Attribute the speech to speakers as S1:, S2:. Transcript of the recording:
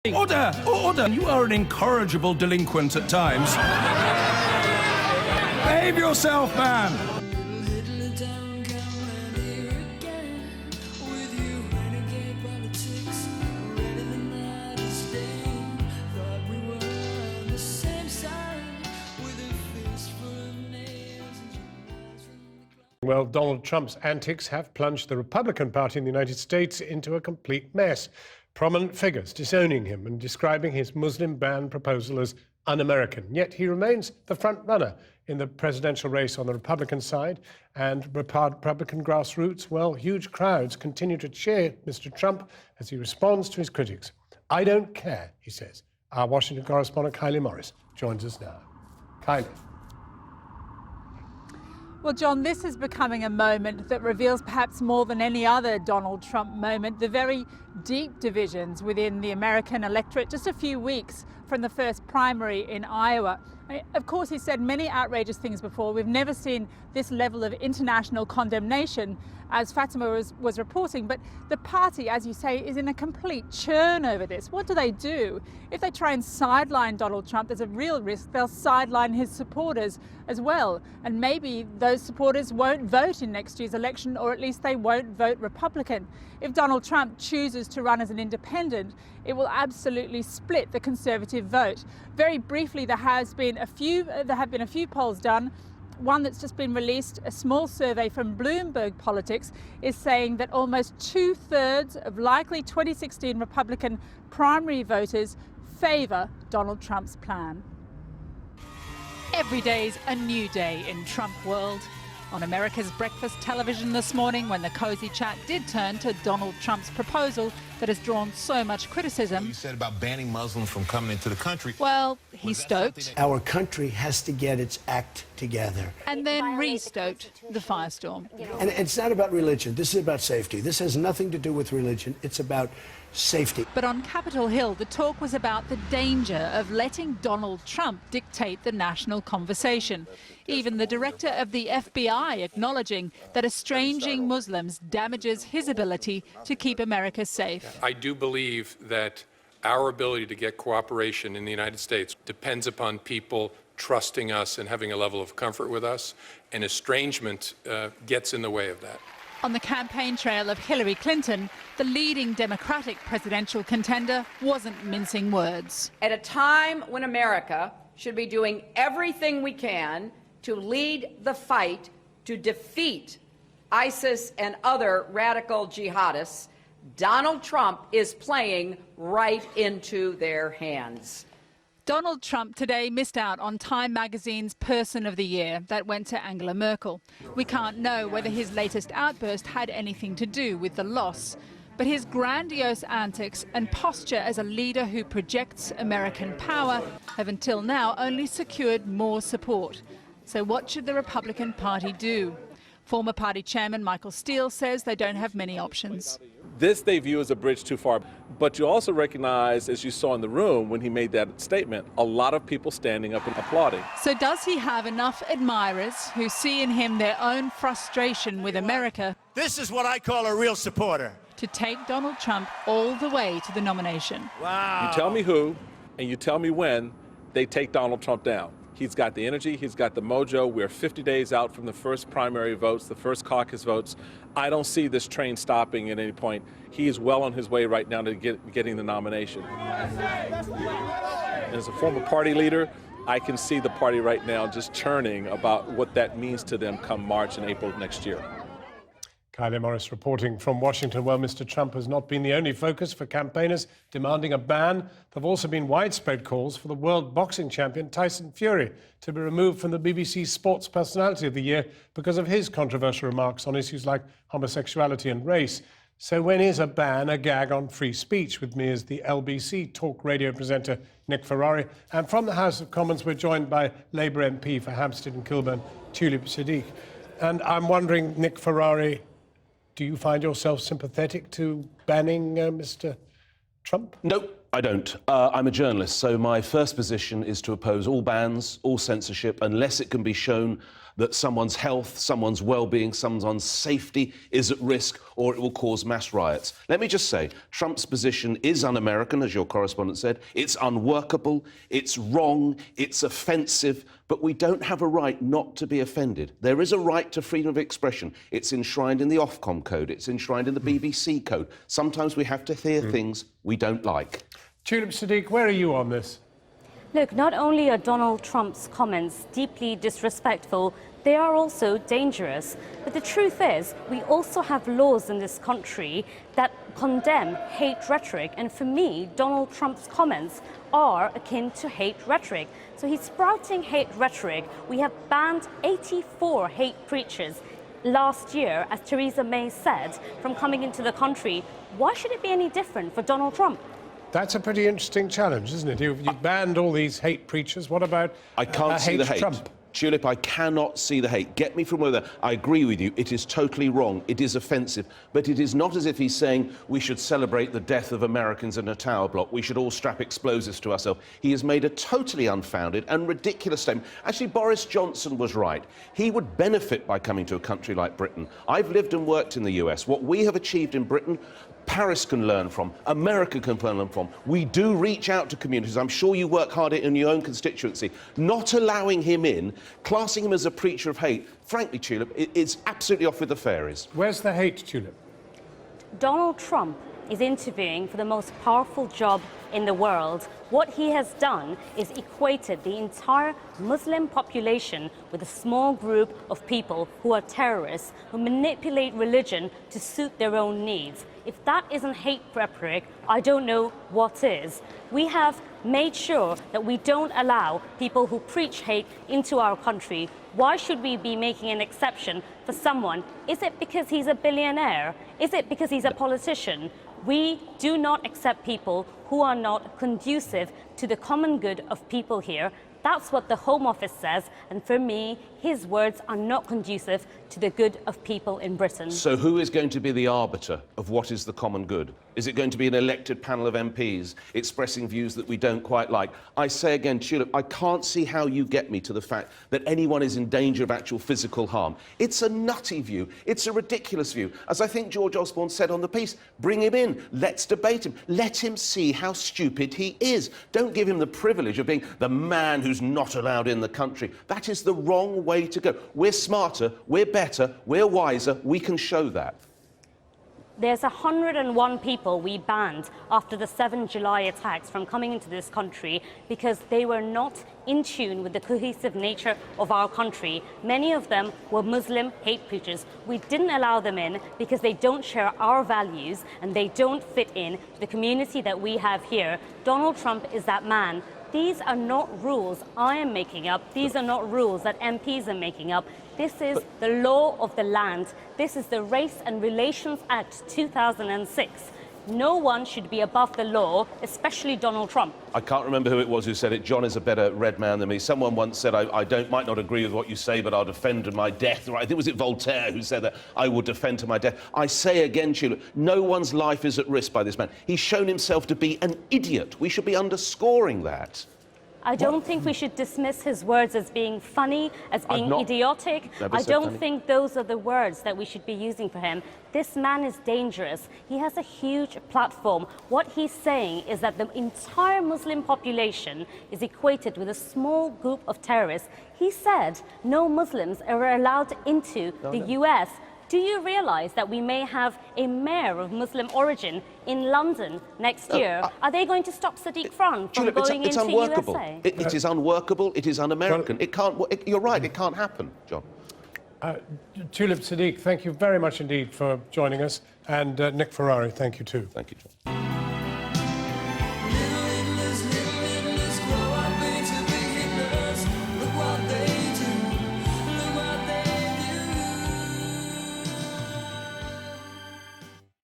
S1: Order! Order! You are an incorrigible delinquent at times. Behave yourself, man!
S2: Well, Donald Trump's antics have plunged the Republican Party in the United States into a complete mess. Prominent figures disowning him and describing his Muslim ban proposal as un-American. Yet he remains the front runner in the presidential race on the Republican side. And Republican grassroots, well, huge crowds continue to cheer Mr. Trump as he responds to his critics. I don't care, he says. Our Washington correspondent Kylie Morris joins us now. Kylie.
S3: Well, John, this is becoming a moment that reveals perhaps more than any other Donald Trump moment the very deep divisions within the American electorate just a few weeks from the first primary in Iowa. Of course, he said many outrageous things before. We've never seen this level of international condemnation, as Fatima was reporting. But the party, as you say, is in a complete churn over this. What do? If they try and sideline Donald Trump, there's a real risk they'll sideline his supporters as well. And maybe those supporters won't vote in next year's election, or at least they won't vote Republican. If Donald Trump chooses to run as an independent, it will absolutely split the conservative vote. Very briefly, there have been a few polls done. One that's just been released, a small survey from Bloomberg Politics, is saying that almost 2/3 of likely 2016 Republican primary voters favour Donald Trump's plan. Every day's a new day in Trump world. On America's breakfast television this morning, when the cozy chat did turn to Donald Trump's proposal that has drawn so much criticism.
S4: You said about banning Muslims from coming into the country.
S3: Well, he stoked.
S5: Our country has to get its act together.
S3: And then re-stoked the firestorm.
S5: And it's not about religion. This is about safety. This has nothing to do with religion. It's about safety.
S3: But on Capitol Hill, the talk was about the danger of letting Donald Trump dictate the national conversation. Even the director of the FBI acknowledging that estranging Muslims damages his ability to keep America safe.
S6: I do believe that our ability to get cooperation in the United States depends upon people trusting us and having a level of comfort with us, and estrangement gets in the way of that.
S3: On the campaign trail of Hillary Clinton, the leading Democratic presidential contender wasn't mincing words.
S7: At a time when America should be doing everything we can to lead the fight to defeat ISIS and other radical jihadists, Donald Trump is playing right into their hands.
S3: Donald Trump today missed out on Time magazine's Person of the Year. That went to Angela Merkel. We can't know whether his latest outburst had anything to do with the loss. But his grandiose antics and posture as a leader who projects American power have until now only secured more support. So what should the Republican Party do? Former party chairman Michael Steele says they don't have many options.
S8: This they view as a bridge too far. But you also recognize, as you saw in the room when he made that statement, a lot of people standing up and applauding.
S3: So does he have enough admirers who see in him their own frustration with America?
S9: This is what I call a real supporter.
S3: To take Donald Trump all the way to the nomination.
S9: Wow.
S8: You tell me who, and you tell me when they take Donald Trump down. He's got the energy, he's got the mojo. We're 50 days out from the first primary votes, the first caucus votes. I don't see this train stopping at any point. He is well on his way right now to getting the nomination. As a former party leader, I can see the party right now just churning about what that means to them come March and April of next year.
S2: Kylie Morris reporting from Washington. Well, Mr. Trump has not been the only focus for campaigners demanding a ban. There have also been widespread calls for the world boxing champion Tyson Fury to be removed from the BBC Sports Personality of the Year because of his controversial remarks on issues like homosexuality and race. So when is a ban a gag on free speech? With me is the LBC talk radio presenter Nick Ferrari. And from the House of Commons, we're joined by Labour MP for Hampstead and Kilburn, Tulip Siddiq. And I'm wondering, Nick Ferrari, do you find yourself sympathetic to banning Mr. Trump?
S10: Nope. I don't. I'm a journalist, so my first position is to oppose all bans, all censorship, unless it can be shown that someone's health, someone's well-being, someone's safety is at risk, or it will cause mass riots. Let me just say, Trump's position is un-American, as your correspondent said. It's unworkable, it's wrong, it's offensive, but we don't have a right not to be offended. There is a right to freedom of expression. It's enshrined in the Ofcom code, it's enshrined in the BBC code. Sometimes we have to hear things we don't like.
S2: Tulip Sadiq, where are you on this?
S11: Look, not only are Donald Trump's comments deeply disrespectful, they are also dangerous. But the truth is, we also have laws in this country that condemn hate rhetoric. And for me, Donald Trump's comments are akin to hate rhetoric. So he's sprouting hate rhetoric. We have banned 84 hate preachers last year, as Theresa May said, from coming into the country. Why should it be any different for Donald Trump?
S2: That's a pretty interesting challenge, isn't it? You've banned all these hate preachers. What about
S10: I can't see the hate.
S2: Trump?
S10: Tulip, I cannot see the hate. Get me from where there. I agree with you. It is totally wrong. It is offensive. But it is not as if he's saying we should celebrate the death of Americans in a tower block. We should all strap explosives to ourselves. He has made a totally unfounded and ridiculous statement. Actually, Boris Johnson was right. He would benefit by coming to a country like Britain. I've lived and worked in the US. What we have achieved in Britain, Paris can learn from, America can learn from. We do reach out to communities. I'm sure you work hard in your own constituency. Not allowing him in, classing him as a preacher of hate, frankly, Tulip, it's absolutely off with the fairies.
S2: Where's the hate, Tulip?
S11: Donald Trump is interviewing for the most powerful job in the world. What he has done is equated the entire Muslim population with a small group of people who are terrorists, who manipulate religion to suit their own needs. If that isn't hate rhetoric, I don't know what is. We have made sure that we don't allow people who preach hate into our country. Why should we be making an exception for someone? Is it because he's a billionaire? Is it because he's a politician? We do not accept people who are not conducive to the common good of people here. That's what the Home Office says, and for me, his words are not conducive to the good of people in Britain.
S10: So who is going to be the arbiter of what is the common good? Is it going to be an elected panel of MPs expressing views that we don't quite like? I say again, Tulip, I can't see how you get me to the fact that anyone is in danger of actual physical harm. It's a nutty view. It's a ridiculous view. As I think George Osborne said on the piece, bring him in. Let's debate him. Let him see how stupid he is. Don't give him the privilege of being the man who's not allowed in the country. That is the wrong way to go. We're smarter, we're better, we're wiser. We can show that.
S11: There's 101 people we banned after the 7 July attacks from coming into this country because they were not in tune with the cohesive nature of our country. Many of them were Muslim hate preachers. We didn't allow them in because they don't share our values and they don't fit in to the community that we have here. Donald Trump is that man. These are not rules I am making up. These are not rules that MPs are making up. This is the law of the land. This is the Race and Relations Act 2006. No one should be above the law, especially Donald Trump.
S10: I can't remember who it was who said it. John is a better red man than me. Someone once said, I might not agree with what you say, but I'll defend to my death. Or I think, was it Voltaire who said that? I will defend to my death. I say again, Tulip, no one's life is at risk by this man. He's shown himself to be an idiot. We should be underscoring that.
S11: I don't think we should dismiss his words as being funny, as being idiotic. I don't think those are the words that we should be using for him. This man is dangerous. He has a huge platform. What he's saying is that the entire Muslim population is equated with a small group of terrorists. He said no Muslims are allowed into the US. Do you realise that we may have a mayor of Muslim origin in London next year? Are they going to stop Sadiq Khan from going into
S10: unworkable.
S11: USA?
S10: It is unworkable. It is un-American. It can't. You're right. It can't happen, John.
S2: Tulip Sadiq, thank you very much indeed for joining us. And Nick Ferrari, thank you too.
S10: Thank you, John.